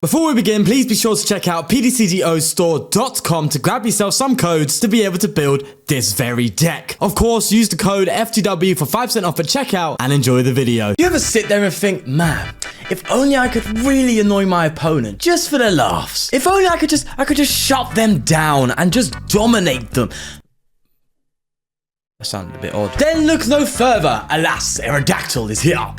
Before we begin, please be sure to check out pdcgostore.com to grab yourself some codes to be able to build this very deck. Of course, use the code FTW for 5% off at checkout and enjoy the video. You ever sit there and think, man, if only I could really annoy my opponent just for the laughs. If only I could just shut them down and just dominate them. That sounded a bit odd. Then look no further. Alas, Aerodactyl is here.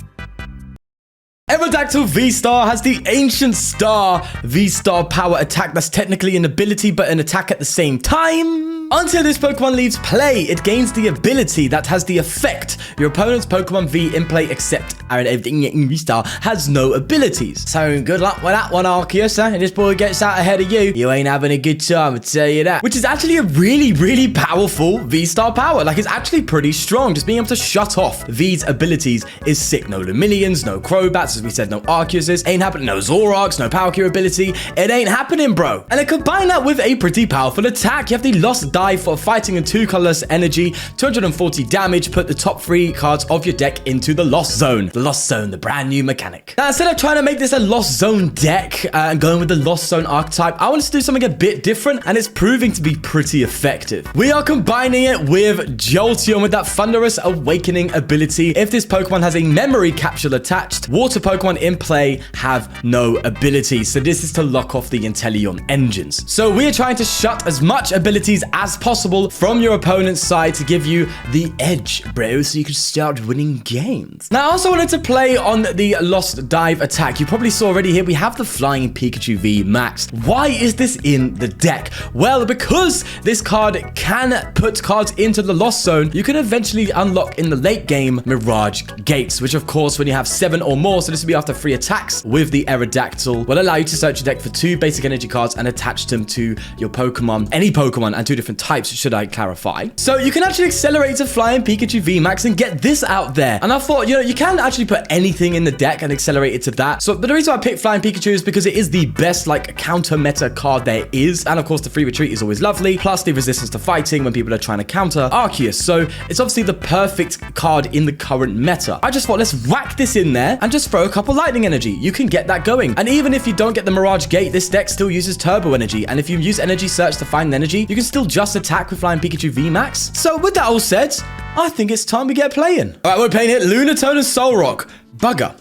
Aerodactyl VSTAR has the Ancient Star VSTAR power attack that's technically an ability but an attack at the same time. Until this Pokemon leaves play, it gains the ability that has the effect your opponent's Pokemon V in play except VSTAR has no abilities. So good luck with that one, Arceus, huh? And this boy gets out ahead of you, you ain't having a good time, I tell you that. Which is actually a really, really powerful VSTAR power. Like, it's actually pretty strong. Just being able to shut off V's abilities is sick. No Luminions, no Crobats, as we said, no Arceuses, ain't happening, no Zoroarks, no Power Cure ability. It ain't happening, bro. And then combine that with a pretty powerful attack. You have the Lost Dive for fighting and 2 colorless energy, 240 damage, put the top 3 cards of your deck into the Lost Zone. The Lost Zone, the brand new mechanic. Now, instead of trying to make this a Lost Zone deck and going with the Lost Zone archetype, I wanted to do something a bit different, and it's proving to be pretty effective. We are combining it with Jolteon with that Thunderous Awakening ability. If this Pokemon has a memory capsule attached, water Pokemon in play have no ability. So this is to lock off the Inteleon engines. So we are trying to shut as much abilities as possible from your opponent's side to give you the edge, bro, so you can start winning games. Now, I also wanted to play on the Lost Dive attack. You probably saw already here, we have the Flying Pikachu V Max. Why is this in the deck? Well, because this card can put cards into the Lost Zone, you can eventually unlock in the late game Mirage Gates, which of course, when you have 7 or more, so this will be after 3 attacks with the Aerodactyl, will allow you to search your deck for 2 basic energy cards and attach them to your Pokemon, any Pokemon, and 2 different types, should I clarify. So you can actually accelerate to Flying Pikachu VMAX and get this out there. And I thought, you know, you can actually put anything in the deck and accelerate it to that. So, but the reason why I picked Flying Pikachu is because it is the best, like, counter meta card there is. And of course, the free retreat is always lovely. Plus the resistance to fighting when people are trying to counter Arceus. So it's obviously the perfect card in the current meta. I just thought, let's whack this in there and just throw a couple lightning energy. You can get that going. And even if you don't get the Mirage Gate, this deck still uses turbo energy. And if you use energy search to find energy, you can still just attack with Flying Pikachu VMAX. So with that all said, I think it's time we get playing. All right, we're playing it. Lunatone and Solrock. Bugger.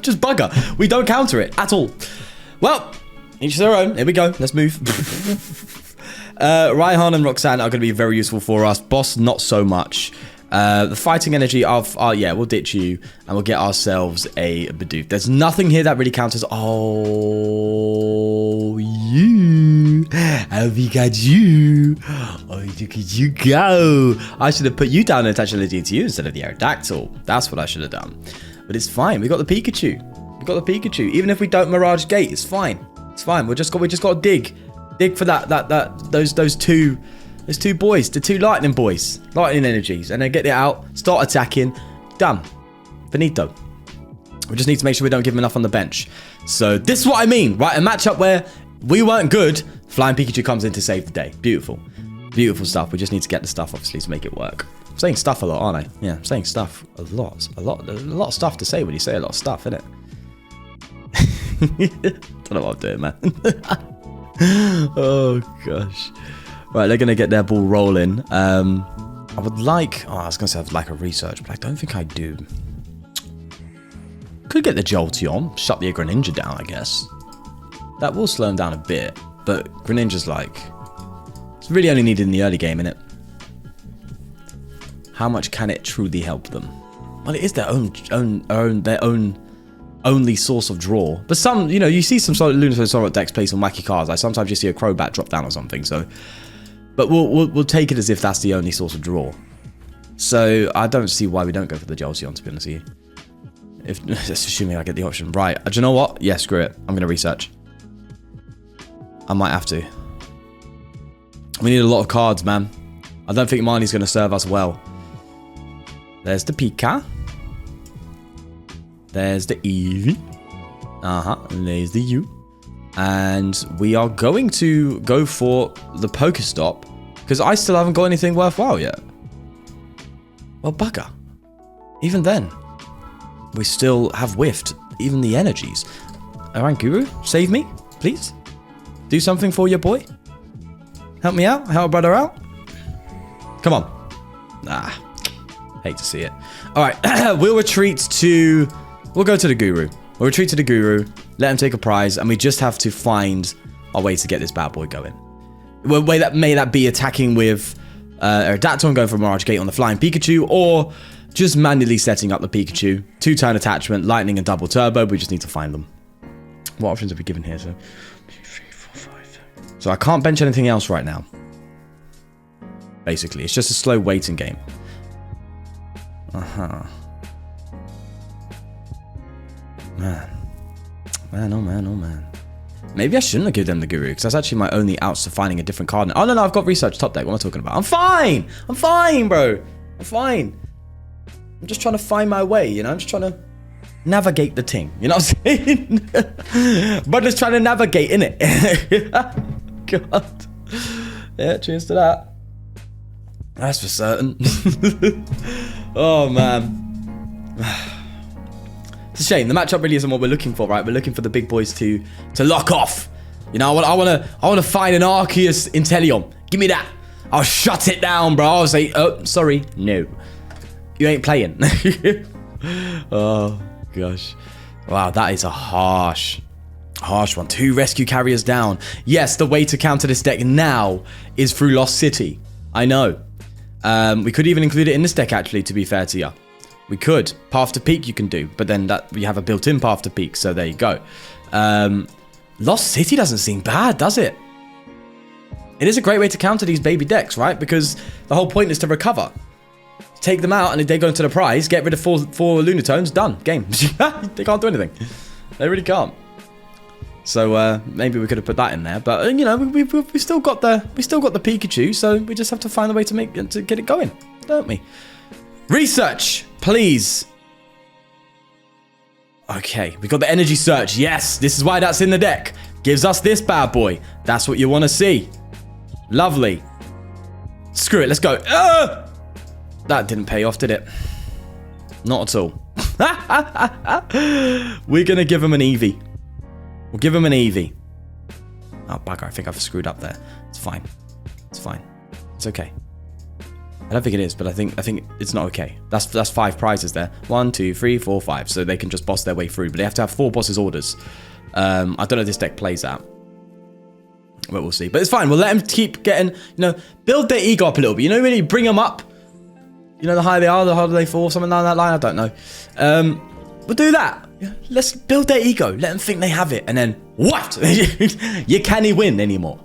Just bugger. We don't counter it at all. Well, each their own. Here we go. Let's move. Raihan and Roxanne are going to be very useful for us. Boss, not so much. The fighting energy of, yeah, we'll ditch you and we'll get ourselves a Bidoof. There's nothing here that really counters. Oh, you. Have we got you? Oh, look at you go. I should have put you down and attached energy to you instead of the Aerodactyl. That's what I should have done. But it's fine. We got the Pikachu. We got the Pikachu. Even if we don't Mirage Gate, it's fine. It's fine. We just got to dig for those two boys, the 2 lightning boys, lightning energies, and then get it out, start attacking, done, finito. We just need to make sure we don't give them enough on the bench. So this is what I mean, right? A matchup where we weren't good, Flying Pikachu comes in to save the day. Beautiful, beautiful stuff. We just need to get the stuff, obviously, to make it work. I'm saying stuff a lot, aren't I? Yeah, I'm saying stuff a lot. A lot of stuff to say when you say a lot of stuff, innit? Don't know what I'm doing, man. Oh gosh. Right, they're going to get their ball rolling. I would like... Oh, I was going to say I'd like a research, but I don't think I do. Could get the Jolteon. Shut the Greninja down, I guess. That will slow him down a bit. But Greninja's like... It's really only needed in the early game, innit? How much can it truly help them? Well, it is their own only source of draw. But some, you know, you see some sort of Lunatone Solrock decks play some wacky cards. Like sometimes you see a Crobat drop down or something, so... But we'll take it as if that's the only source of draw. So I don't see why we don't go for the Jolteon, to be honest with you. If that's assuming I get the option. Right. Do you know what? Yeah, screw it. I'm going to research. I might have to. We need a lot of cards, man. I don't think Marnie's going to serve us well. There's the Pika. There's the Eevee. And there's the U. And we are going to go for the Pokestop because I still haven't got anything worthwhile yet. Well, bugger. Even then, we still have whiffed even the energies. Alright, Guru, save me, please. Do something for your boy. Help me out. Help a brother out. Come on. Hate to see it. Alright, we'll retreat to... We'll go to the Guru. We'll retreat to the Guru, let him take a prize, and we just have to find our way to get this bad boy going. May that be attacking with Aerodactyl and going for Mirage Gate on the Flying Pikachu, or just manually setting up the Pikachu. 2-turn attachment, Lightning and Double Turbo. We just need to find them. What options have we given here? So, 2, 3, 4, 5. So I can't bench anything else right now. Basically, it's just a slow waiting game. Man, oh man, oh man. Maybe I shouldn't have given them the Guru, because that's actually my only outs to finding a different card. Oh, no, I've got Research top deck. What am I talking about? I'm fine! I'm fine, bro. I'm fine. I'm just trying to find my way, you know? I'm just trying to navigate the thing. You know what I'm saying? But just trying to navigate, innit? God. Yeah, cheers to that. That's for certain. Oh, man. It's a shame. The matchup really isn't what we're looking for, right? We're looking for the big boys to lock off. You know, I want to find an Arceus Inteleon. Give me that. I'll shut it down, bro. I'll say, oh, sorry, no. You ain't playing. Oh, gosh. Wow, that is a harsh one. 2 rescue carriers down. Yes, the way to counter this deck now is through Lost City. I know. We could even include it in this deck, actually, to be fair to you. We could. Path to Peak you can do, but then that we have a built-in Path to Peak, so there you go. Lost City doesn't seem bad, does it? It is a great way to counter these baby decks, right? Because the whole point is to recover. Take them out, and if they go into the prize, get rid of four Lunatones, done. Game. They can't do anything. They really can't. So maybe we could have put that in there, but you know, we still got the Pikachu, so we just have to find a way to get it going, don't we? Research, please. Okay, we got the Energy Search. Yes, this is why that's in the deck. Gives us this bad boy. That's what you want to see. Lovely. Screw it, let's go. That didn't pay off, did it? Not at all. We're going to give him an Eevee. We'll give him an Eevee. Oh, bugger, I think I've screwed up there. It's fine. It's fine. It's okay. I don't think it is, but I think it's not okay. That's 5 prizes there. 1, 2, 3, 4, 5. So they can just boss their way through, but they have to have 4 bosses orders. I don't know if this deck plays that, but we'll see. But it's fine. We'll let them keep getting, you know, build their ego up a little bit. You know, when you bring them up, you know, the higher they are, the harder they fall, something down that line. I don't know. We'll do that. Let's build their ego. Let them think they have it, and then what? You can't win anymore.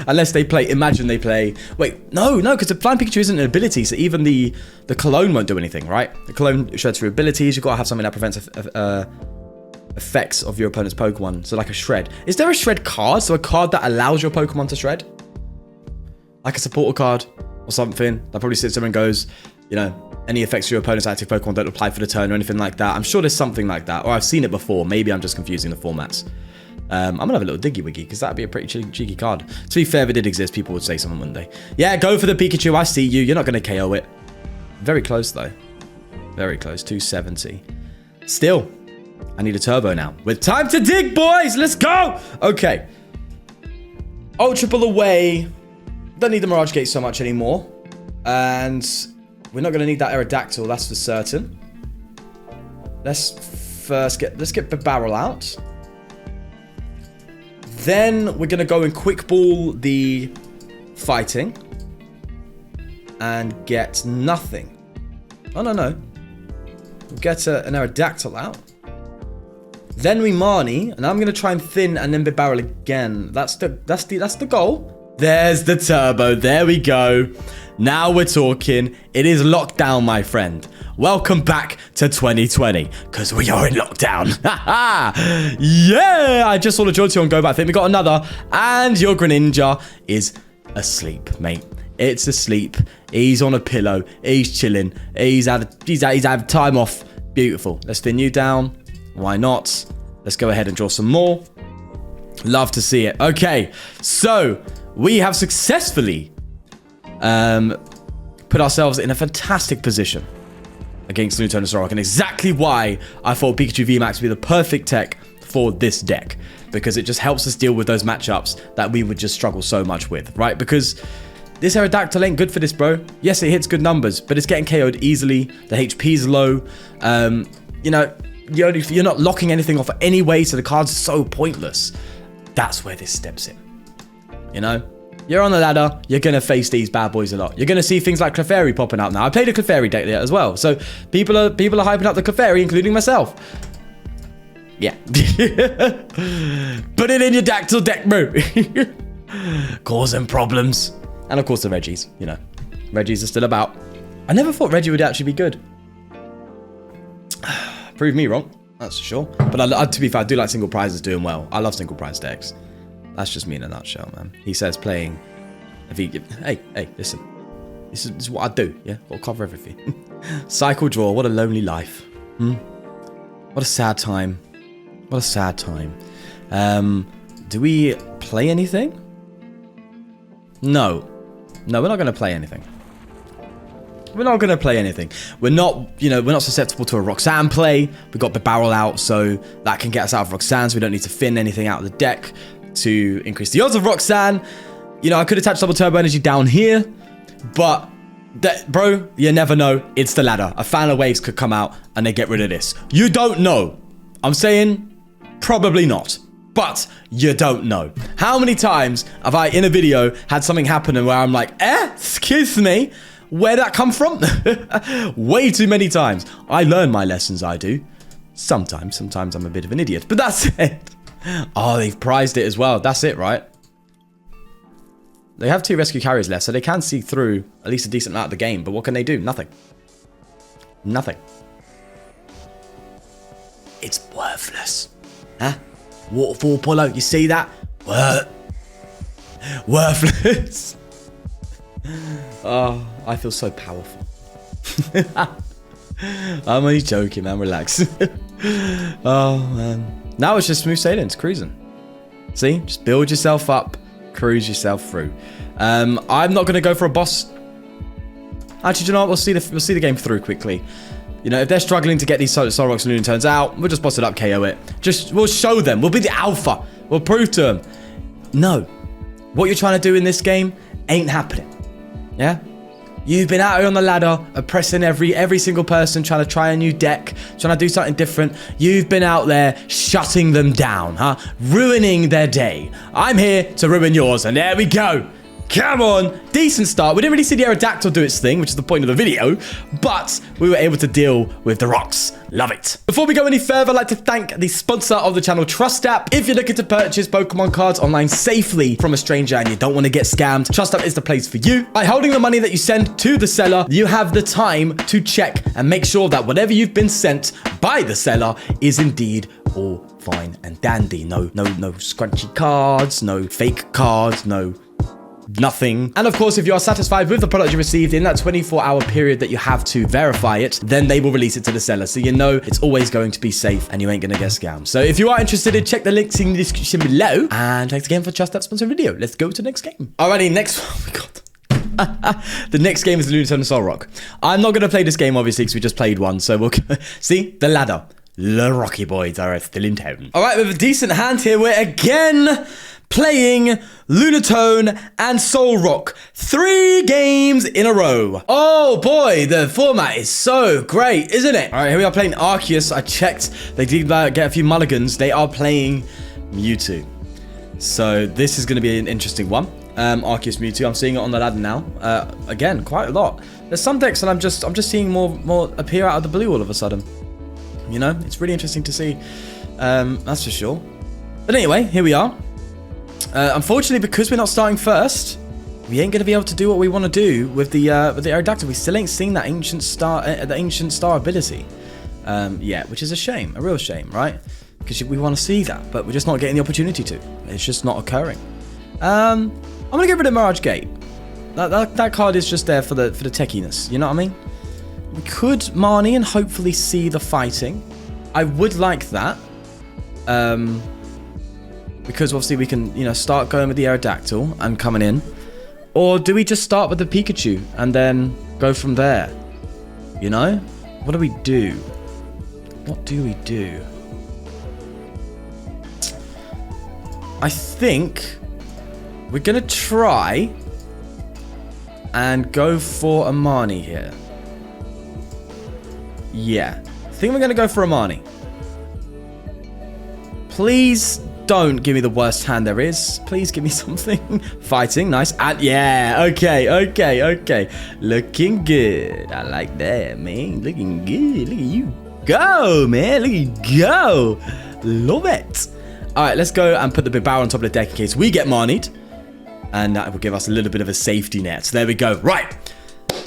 Unless they play, imagine they play, wait, no, because the Flying Pikachu isn't an ability, so even the Cologne won't do anything, right? The Cologne shreds through abilities, you've got to have something that prevents effects of your opponent's Pokemon, so like a Shred. Is there a Shred card, so a card that allows your Pokemon to Shred? Like a supporter card or something, that probably sits there and goes, you know, any effects of your opponent's active Pokemon don't apply for the turn or anything like that. I'm sure there's something like that, or I've seen it before, maybe I'm just confusing the formats. I'm gonna have a little diggy wiggy because that'd be a pretty cheeky card. To be fair, if it did exist, people would say something, wouldn't they? Yeah, go for the Pikachu. I see you. You're not gonna KO it. Very close though. Very close. 270. Still, I need a turbo now. With time to dig, boys. Let's go. Okay. Ultra Ball away. Don't need the Mirage Gate so much anymore, and we're not gonna need that Aerodactyl. That's for certain. Let's get the barrel out. Then we're going to go and quick ball the fighting and get nothing. Oh, no. We'll get an Aerodactyl out. Then we Marnie, and I'm going to try and thin and then barrel again. That's the goal. There's the turbo. There we go. Now we're talking. It is lockdown, my friend. Welcome back to 2020, because we are in lockdown. Yeah, I just saw the Jolteon go back. I think we got another, and your Greninja is asleep, mate. It's asleep. He's on a pillow. He's chilling. He's had time off. Beautiful. Let's thin you down. Why not? Let's go ahead and draw some more. Love to see it. Okay, so we have successfully put ourselves in a fantastic position against Lunatone and Zoroark, and exactly why I thought Pikachu VMAX would be the perfect tech for this deck, because it just helps us deal with those matchups that we would just struggle so much with, right? Because this Aerodactyl ain't good for this, bro. Yes, it hits good numbers, but it's getting KO'd easily. The HP's low. You know, you're not locking anything off anyway, so the card's so pointless. That's where this steps in. You know? You're on the ladder, you're going to face these bad boys a lot. You're going to see things like Clefairy popping out now. I played a Clefairy deck there as well. So people are hyping up the Clefairy, including myself. Yeah. Put it in your Dactyl deck, bro. Causing problems. And of course the Reggies, you know. Reggies are still about. I never thought Reggie would actually be good. Prove me wrong, that's for sure. But to be fair, I do like single prizes doing well. I love single prize decks. That's just me in a nutshell, man. He says playing a vegan. Hey, listen. This is what I do, yeah? I'll cover everything. Cycle draw, what a lonely life. What a sad time. What a sad time. Do we play anything? No. No, we're not going to play anything. We're not going to play anything. We're not, you know, we're not susceptible to a Roxanne play. We got the barrel out, so that can get us out of Roxanne, so we don't need to thin anything out of the deck to increase the odds of Roxanne. You know, I could attach double turbo energy down here, but bro, you never know. It's the ladder. A fan of waves could come out and they get rid of this. You don't know. I'm saying probably not, but you don't know. How many times have I in a video had something happen where I'm like, excuse me, where'd that come from? Way too many times. I learn my lessons, I do. Sometimes I'm a bit of an idiot, but that's it. Oh, they've prized it as well. That's it, right? They have 2 rescue carriers left, so they can see through at least a decent amount of the game. But what can they do? Nothing. Nothing. It's worthless. Huh? Waterfall Polo, you see that? Worthless. Oh, I feel so powerful. I'm only joking, man. Relax. Oh, man. Now it's just smooth sailing, it's cruising. See, just build yourself up, cruise yourself through. I'm not going to go for a boss. Actually, do you know what? We'll see the game through quickly. You know, if they're struggling to get these Solrox and Lunaturns out, we'll just boss it up, KO it. We'll show them. We'll be the alpha. We'll prove to them. No, what you're trying to do in this game ain't happening. Yeah? You've been out here on the ladder, oppressing every single person, trying to try a new deck, trying to do something different. You've been out there shutting them down, huh? Ruining their day. I'm here to ruin yours, and there we go. Come on. Decent start. We didn't really see the Aerodactyl do its thing, which is the point of the video, but we were able to deal with the rocks. Love it. Before we go any further, I'd like to thank the sponsor of the channel, Trust App. If you're looking to purchase Pokemon cards online safely from a stranger and you don't want to get scammed, Trust App is the place for you. By holding the money that you send to the seller, you have the time to check and make sure that whatever you've been sent by the seller is indeed all fine and dandy. No scrunchy cards, no fake cards, no nothing. And of course, if you are satisfied with the product you received in that 24-hour period that you have to verify it, then they will release it to the seller. So you know it's always going to be safe and you ain't going to get scammed. So if you are interested, check the links in the description below. And thanks again for Trust App sponsor video. Let's go to the next game. Alrighty, next one. Oh my God. The next game is Lunaturn and Solrock. I'm not going to play this game, obviously, because we just played one. So we'll see the ladder. The Rocky Boys are still in town. Alright, with a decent hand here, we're again playing Lunatone and Solrock. 3 games in a row. Oh boy, the format is so great, isn't it? All right, here we are playing Arceus. I checked. They did get a few mulligans. They are playing Mewtwo. So this is going to be an interesting one. Arceus Mewtwo. I'm seeing it on the ladder now. Again, quite a lot. There's some decks that I'm just seeing more appear out of the blue all of a sudden. You know, it's really interesting to see. That's for sure. But anyway, here we are. Unfortunately, because we're not starting first, we ain't gonna be able to do what we want to do with the Aerodactyl. We still ain't seen that ancient star ability yet, which is a shame, a real shame, right? Because we want to see that, but we're just not getting the opportunity to. It's just not occurring. I'm gonna get rid of Mirage Gate. That card is just there for the techiness. You know what I mean? We could Marnie and hopefully see the fighting. I would like that. Because obviously we can, you know, start going with the Aerodactyl and coming in. Or do we just start with the Pikachu and then go from there? You know? What do we do? What do we do? I think we're going to try and go for Amani here. Yeah. I think we're going to go for Amani. Please don't give me the worst hand there is. Please give me something. Fighting. Nice. And yeah. Okay. Looking good. I like that, man. Looking good. Look at you go, man. Look at you go. Love it. All right, let's go and put the big barrel on top of the deck in case we get Marnied. And that will give us a little bit of a safety net. So there we go. Right.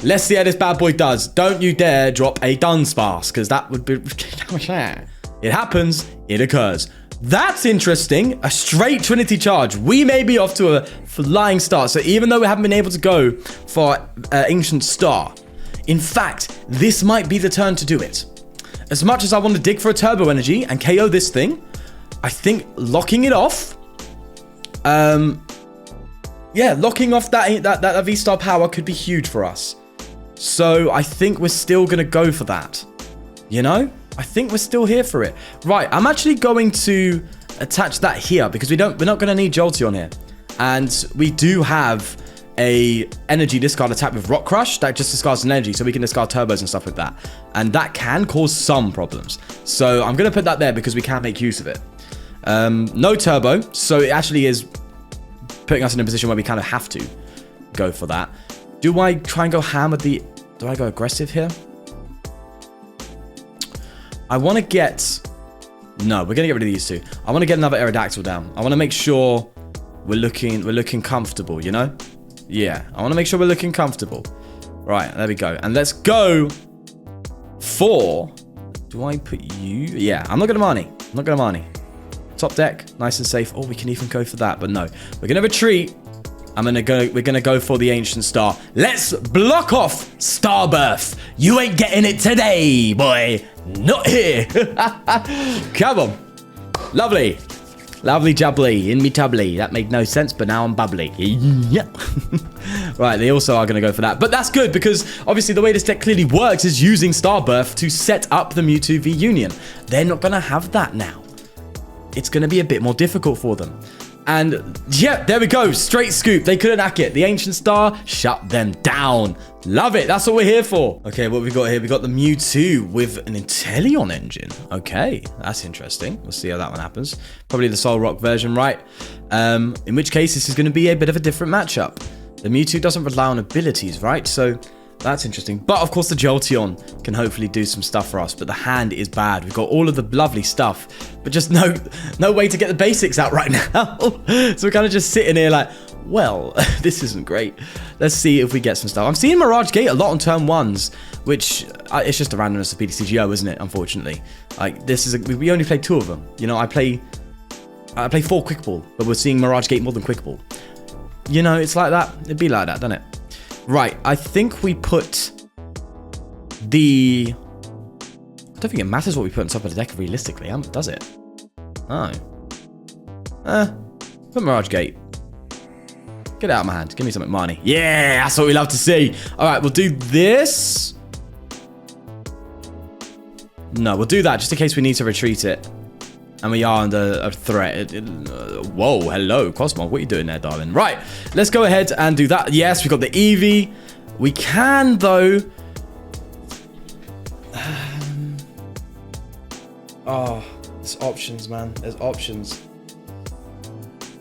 Let's see how this bad boy does. Don't you dare drop a Dunsparce, because that would be... It happens. It occurs. That's interesting. A straight Trinity Charge. We may be off to a flying start. So even though we haven't been able to go for Ancient Star, in fact, this might be the turn to do it. As much as I want to dig for a Turbo Energy and KO this thing, I think locking it off... yeah, locking off that V-Star power could be huge for us. So I think we're still going to go for that. You know? I think we're still here for it. Right, I'm actually going to attach that here because we're not going to need Jolteon here. And we do have a energy discard attack with Rock Crush that just discards an energy, so we can discard turbos and stuff with that. And that can cause some problems. So I'm going to put that there because we can make use of it. No turbo, so it actually is putting us in a position where we kind of have to go for that. Do I try and go ham with the... Do I go aggressive here? I want to get... No, we're going to get rid of these two. I want to get another Aerodactyl down. I want to make sure we're looking comfortable, you know? Yeah, I want to make sure we're looking comfortable. Right, there we go. And let's go for... Do I put you... Yeah, I'm not going to Marnie. I'm not going to Marnie. Top deck, nice and safe. Oh, we can even go for that, but no. We're going to retreat. We're going to go for the Ancient Star. Let's block off Starbirth. You ain't getting it today, boy. Not here. Come on. Lovely. Lovely jubbly. In me tubbly. That made no sense, but now I'm bubbly. Yeah. Right, they also are going to go for that. But that's good because obviously the way this deck clearly works is using Starbirth to set up the Mewtwo V Union. They're not going to have that now. It's going to be a bit more difficult for them. And yeah, there we go. Straight scoop. They couldn't hack it. The Ancient Star shut them down. Love it. That's what we're here for. Okay, what we got here? We got the Mewtwo with an Inteleon engine. Okay, that's interesting. We'll see how that one happens. Probably the Solrock version, right? In which case, this is going to be a bit of a different matchup. The Mewtwo doesn't rely on abilities, right? So that's interesting. But of course, the Jolteon can hopefully do some stuff for us. But the hand is bad. We've got all of the lovely stuff, but just no way to get the basics out right now. So we're kind of just sitting here like, well, this isn't great. Let's see if we get some stuff. I'm seeing Mirage Gate a lot on turn ones, which it's just a randomness of PTCGO, isn't it? Unfortunately, like this is we only play 2 of them. You know, I play 4 Quick Ball, but we're seeing Mirage Gate more than Quick Ball. You know, it's like that. It'd be like that, doesn't it? Right, I think we put the... I don't think it matters what we put on top of the deck realistically, does it? Oh. Put Mirage Gate. Get it out of my hand. Give me something money. Yeah, that's what we love to see. All right, we'll do this. No, we'll do that just in case we need to retreat it. And we are under a threat. Whoa, hello, Cosmo. What are you doing there, darling? Right, let's go ahead and do that. Yes, we've got the Eevee. We can, though... Oh, there's options, man. There's options.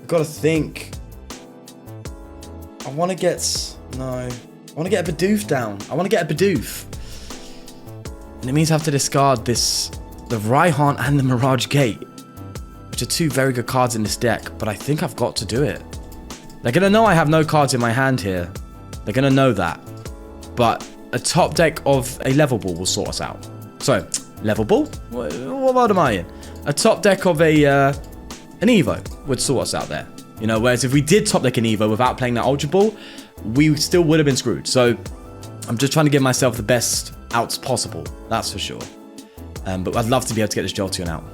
I've got to think. I want to get... No. I want to get a Bidoof down. I want to get a Bidoof. And it means I have to discard this... The Raihan and the Mirage Gate, which are 2 very good cards in this deck, but I think I've got to do it. They're going to know I have no cards in my hand here. They're going to know that. But a top deck of a level ball will sort us out. So, level ball? What world am I in? A top deck of an Evo would sort us out there. You know, whereas if we did top deck an Evo without playing that Ultra Ball, we still would have been screwed. So, I'm just trying to give myself the best outs possible. That's for sure. But I'd love to be able to get this Jolteon out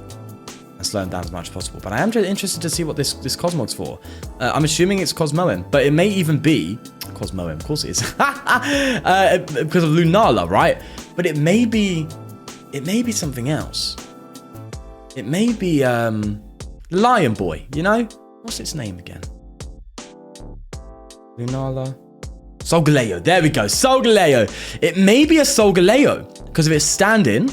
and slow him down as much as possible. But I am just interested to see what this Cosmog's for. I'm assuming it's Cosmoem, but it may even be... Cosmoem, of course it is. Because of Lunala, right? But it may be something else. It may be Lion Boy, you know? What's its name again? Lunala. Solgaleo. There we go. Solgaleo. It may be a Solgaleo because if it's stand-in,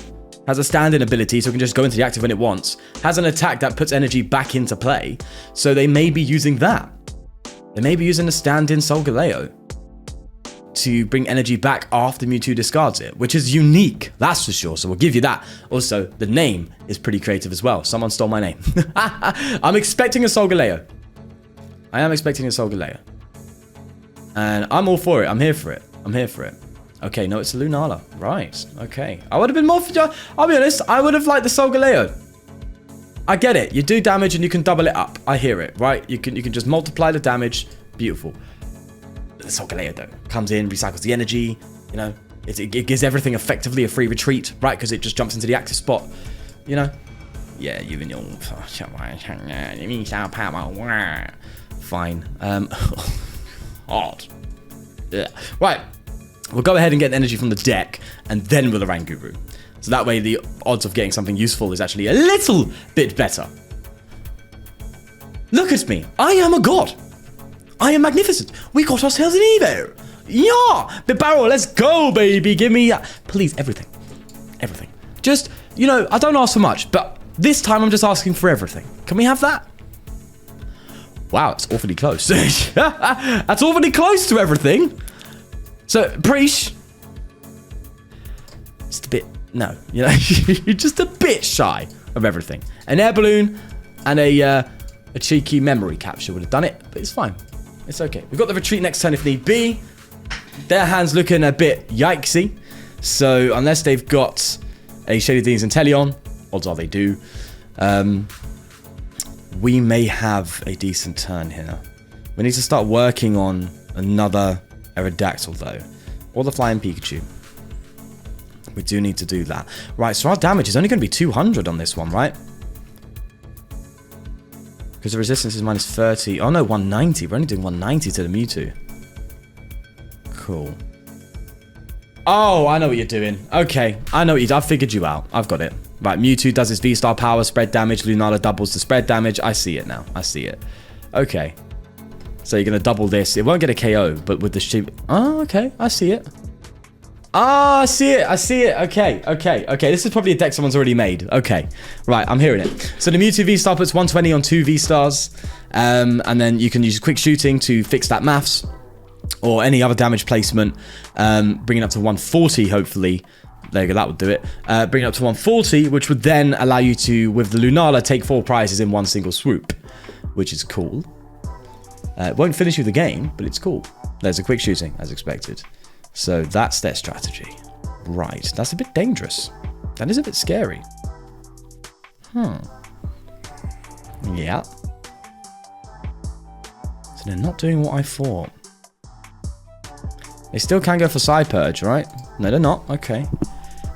has a stand-in ability, so it can just go into the active when it wants. Has an attack that puts energy back into play. So they may be using that. They may be using a stand-in Solgaleo to bring energy back after Mewtwo discards it, which is unique, that's for sure, so we'll give you that. Also, the name is pretty creative as well. Someone stole my name. I'm expecting a Solgaleo. I am expecting a Solgaleo. And I'm all for it. I'm here for it. I'm here for it. Okay, no, it's a Lunala. Right, okay. I would have been more for... I'll be honest, I would have liked the Solgaleo. I get it. You do damage and you can double it up. I hear it, right? You can just multiply the damage. Beautiful. The Solgaleo, though, comes in, recycles the energy, you know, it gives everything effectively a free retreat, right? Because it just jumps into the active spot, you know? Yeah, you and your... Fine. Hard. Yeah. Right. We'll go ahead and get energy from the deck, and then we'll Oranguru. So that way the odds of getting something useful is actually a little bit better. Look at me. I am a god. I am magnificent. We got ourselves an Evo. Yeah. The barrel. Let's go, baby. Give me... please, everything. Everything. Just, you know, I don't ask for much, but this time I'm just asking for everything. Can we have that? Wow, it's awfully close. That's awfully close to everything. So, Preach. Just a bit... No, you know, you're just a bit shy of everything. An air balloon and a cheeky memory capture would have done it, but it's fine. It's okay. We've got the retreat next turn if need be. Their hand's looking a bit yikesy. So unless they've got a Shady Deans and Teleon, odds are they do, we may have a decent turn here. We need to start working on another Aerodactyl though, or the Flying Pikachu. We do need to do that. Right, so our damage is only going to be 200 on this one, right? Because the resistance is minus 30. Oh no, 190. We're only doing 190 to the Mewtwo. Cool. Oh, I know what you're doing. Okay, I know what you do. I've figured you out. I've got it. Right, Mewtwo does his V-Star power, spread damage. Lunala doubles the spread damage. I see it now. I see it. Okay. So you're going to double this. It won't get a KO, but with the sheep... Oh, okay. I see it. Ah, I see it. I see it. Okay, okay, okay. This is probably a deck someone's already made. Okay. Right, I'm hearing it. So the Mewtwo V-Star puts 120 on 2 V-Stars. And then you can use quick shooting to fix that maths. Or any other damage placement. Bring it up to 140, hopefully. There you go, that would do it. Bring it up to 140, which would then allow you to, with the Lunala, take 4 prizes in one single swoop. Which is cool. It won't finish you the game, but it's cool. There's a quick shooting, as expected. So that's their strategy. Right. That's a bit dangerous. That is a bit scary. Yeah. So they're not doing what I thought. They still can go for Psy Purge, right? No, they're not. Okay.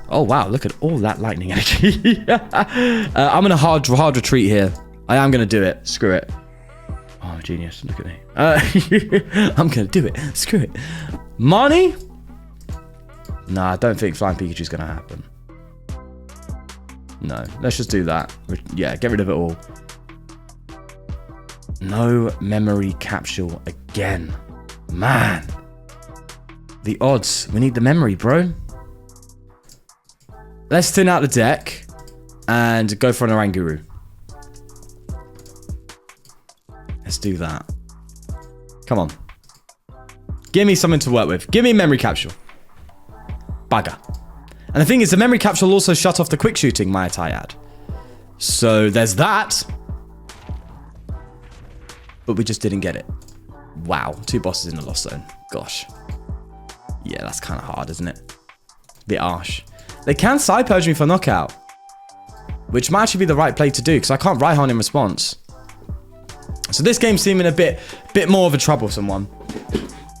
Oh, wow. Look at all that lightning energy. I'm going to hard retreat here. I am going to do it. Screw it. Oh, genius. Look at me. I'm going to do it. Screw it. Money? Nah, I don't think Flying Pikachu's going to happen. No, let's just do that. Yeah, get rid of it all. No memory capsule again. Man. The odds. We need the memory, bro. Let's thin out the deck and go for an Oranguru. Let's do that. Come on. Give me something to work with. Give me a memory capsule. Bugger. And the thing is, the memory capsule also shut off the quick shooting, might I add. So there's that. But we just didn't get it. Wow. 2 bosses in the lost zone. Gosh. Yeah, that's kind of hard, isn't it? Bit harsh. They can Psy Purge me for knockout. Which might actually be the right play to do, because I can't Raihan in response. So this game's seeming a bit more of a troublesome one.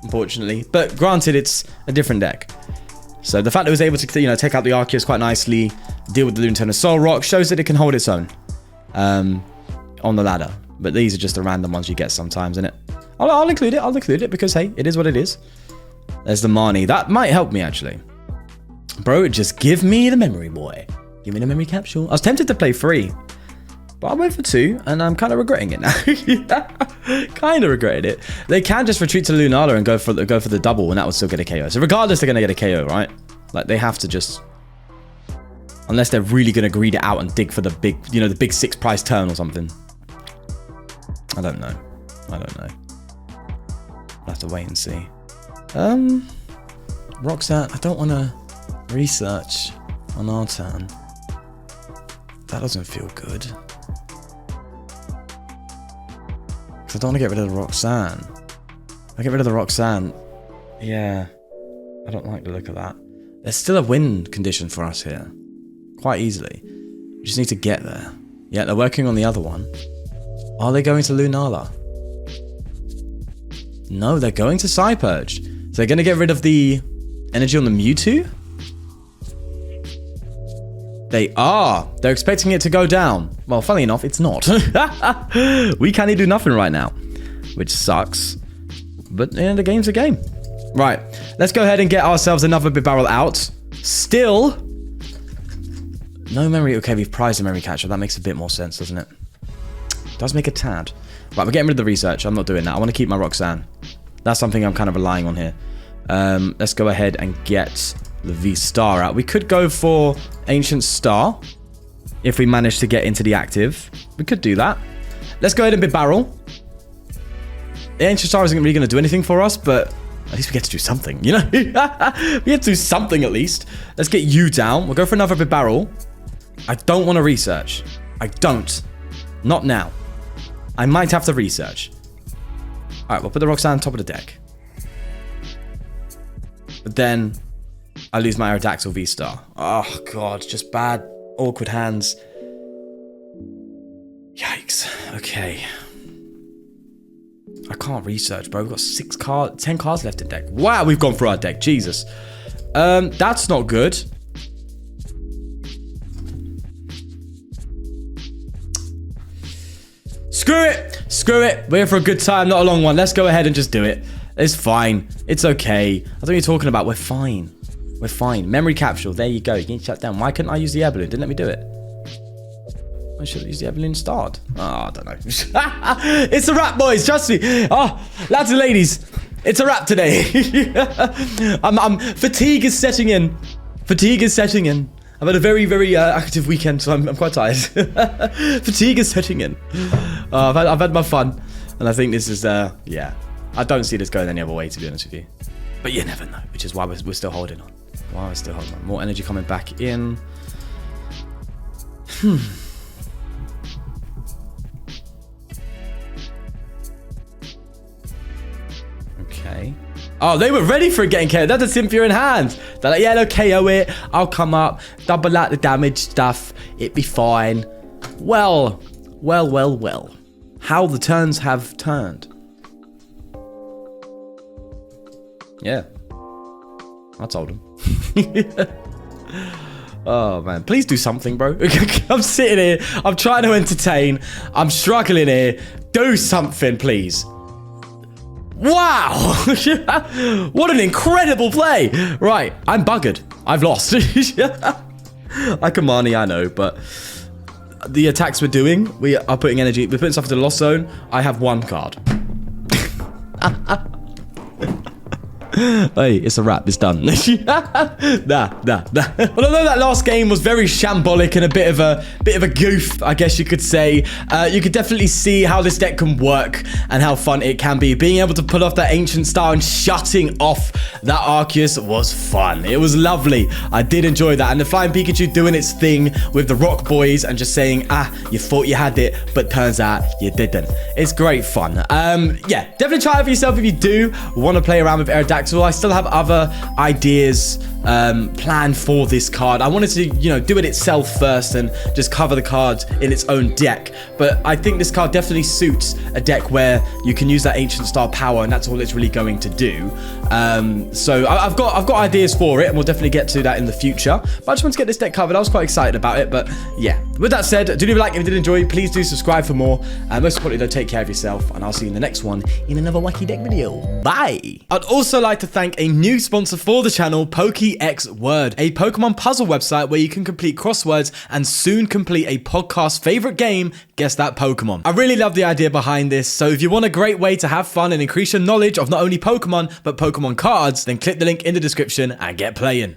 Unfortunately. But granted, it's a different deck. So the fact that it was able to, you know, take out the Arceus quite nicely, deal with the Lunatone and Soul Rock, shows that it can hold its own on the ladder. But these are just the random ones you get sometimes, innit? I'll include it. I'll include it because, hey, it is what it is. There's the Marnie. That might help me, actually. Bro, just give me the memory, boy. Give me the memory capsule. I was tempted to play free. But I went for 2, and I'm kind of regretting it now. Kind of regretted it. They can just retreat to Lunala and go for the double, and that would still get a KO. So regardless, they're going to get a KO, right? Like, they have to just... Unless they're really going to greed it out and dig for the big, you know, the big 6 prize turn or something. I don't know. I don't know. I'll have to wait and see. Roxanne, I don't want to research on our turn. That doesn't feel good. Because I don't want to get rid of the Roxanne. If I get rid of the Roxanne, yeah, I don't like the look of that. There's still a win condition for us here. Quite easily. We just need to get there. Yeah, they're working on the other one. Are they going to Lunala? No, they're going to Psypurge. So they're going to get rid of the energy on the Mewtwo? They are. They're expecting it to go down. Well, funnily enough, it's not. We can't do nothing right now. Which sucks. But yeah, the game's a game. Right. Let's go ahead and get ourselves another big barrel out. Still... No memory. Okay, we've prized a memory catcher. That makes a bit more sense, doesn't it? Does make a tad. Right, we're getting rid of the research. I'm not doing that. I want to keep my Roxanne. That's something I'm kind of relying on here. Let's go ahead and get the VSTAR out. We could go for Ancient Star if we manage to get into the active. We could do that. Let's go ahead and big barrel. The Ancient Star isn't really going to do anything for us, but at least we get to do something, you know? We get to do something at least. Let's get you down. We'll go for another big barrel. I don't want to research. I don't. Not now. I might have to research. Alright, we'll put the Roxanne on top of the deck. But then, I lose my Aerodactyl VSTAR. Oh, God. Just bad, awkward hands. Yikes. Okay. I can't research, bro. We've got 10 cards left in deck. Wow, we've gone through our deck. Jesus. That's not good. Screw it. Screw it. We're here for a good time, not a long one. Let's go ahead and just do it. It's fine. It's okay. I don't know what you're talking about. We're fine. We're fine. Memory capsule. There you go. You can shut down. Why couldn't I use the air balloon? Didn't let me do it. I should have used the air balloon start. Oh, I don't know. It's a wrap, boys. Trust me. Oh, lads and ladies. It's a wrap today. Fatigue is setting in. Fatigue is setting in. I've had a very, very active weekend, so I'm quite tired. Fatigue is setting in. I've had my fun, and I think this is, yeah. I don't see this going any other way, to be honest with you. But you never know, which is why we're still holding on. Why we're still holding on. More energy coming back in. Okay. Oh, they were ready for it getting KO. That's a Cynthia in hand. They're like, yeah, they'll KO it. I'll come up, double out the damage stuff. It'd be fine. Well. How the turns have turned. Yeah. I told him. Oh, man. Please do something, bro. I'm sitting here. I'm trying to entertain. I'm struggling here. Do something, please. Wow. What an incredible play. Right. I'm buggered. I've lost. I Kamani, I know, but the attacks we're doing, we are putting energy. We're putting stuff into the lost zone. I have 1 card. Hey, it's a wrap. It's done. Nah. Well, although that last game was very shambolic and a bit of a goof, I guess you could say, you could definitely see how this deck can work and how fun it can be. Being able to pull off that Ancient Star and shutting off that Arceus was fun. It was lovely. I did enjoy that. And the Flying Pikachu doing its thing with the Rock Boys and just saying, you thought you had it, but turns out you didn't. It's great fun. Yeah, definitely try it for yourself if you do want to play around with Aerodactyl. I still have other ideas planned for this card. I wanted to, do it itself first and just cover the card in its own deck. But I think this card definitely suits a deck where you can use that Ancient Star power, and that's all it's really going to do. So I've got ideas for it, and we'll definitely get to that in the future. But I just want to get this deck covered. I was quite excited about it. But yeah, with that said, do leave a like if you did enjoy. Please do subscribe for more. Most importantly, though, take care of yourself, and I'll see you in the next one in another wacky deck video. Bye. I'd also like to thank a new sponsor for the channel, Pokey the X Word, a Pokemon puzzle website where you can complete crosswords and soon complete a podcast favorite game, Guess That Pokemon. I really love the idea behind this, so if you want a great way to have fun and increase your knowledge of not only Pokemon, but Pokemon cards, then click the link in the description and get playing.